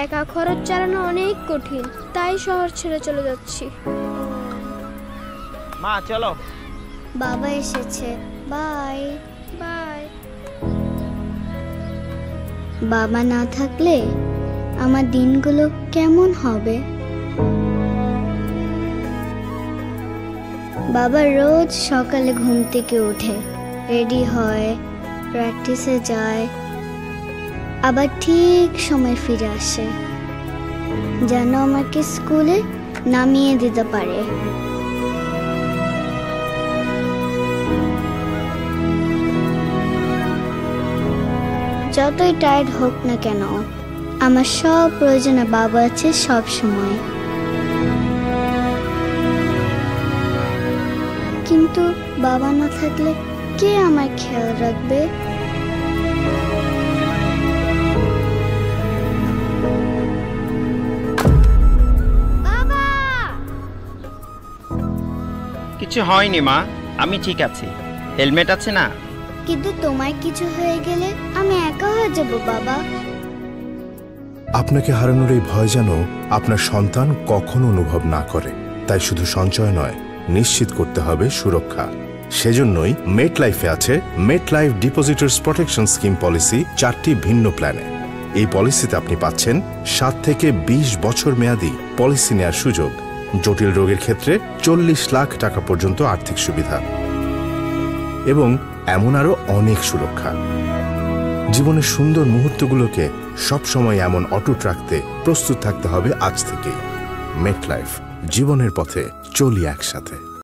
একা খরচ চালানো অনেক কঠিন, তাই শহর ছেড়ে চলে যাচ্ছি। মা চলো। বাবা এসেছে, বাই বাই। বাবা না থাকলে আমার দিনগুলো কেমন হবে? বাবা রোজ সকালে ঘুম থেকে উঠে রেডি হয়, প্র্যাকটিসে যায়, আবার ঠিক সময় ফিরে আসে যেন আমাকে স্কুলে নামিয়ে দিতে পারে। যতই টায়ার্ড হোক না কেন, আমার সব প্রয়োজনে বাবা আছে সব সময়। কিন্তু বাবা না থাকলে কে আমার খেয়াল রাখবে? বাবা! কিছু হয়নি মা, আমি ঠিক আছি। হেলমেট আছে না? কিন্তু তোমার কিছু হয়ে গেলে আমি একা হয়ে যাব বাবা। আপনাকে হারানোর এই ভয় যেন আপনার সন্তান কখনো অনুভব না করে, তাই শুধু সঞ্চয় নয়, নিশ্চিত করতে হবে সুরক্ষা। সেজন্যই মেটলাইফে আছে মেটলাইফ ডিপোজিটরস প্রোটেকশন স্কিম পলিসি 4টি ভিন্ন প্ল্যানে। এই পলিসিতে আপনি পাচ্ছেন 7 থেকে 20 বছর মেয়াদী পলিসি নেওয়ার সুযোগ, জটিল রোগের ক্ষেত্রে 40 লাখ টাকা পর্যন্ত আর্থিক সুবিধা এবং এমন আরো অনেক সুরক্ষা। জীবনের সুন্দর মুহূর্তগুলোকে সবসময় এমন অটুট রাখতে প্রস্তুত থাকতে হবে আজ থেকেই। মেটলাইফ, জীবনের পথে চলি একসাথে।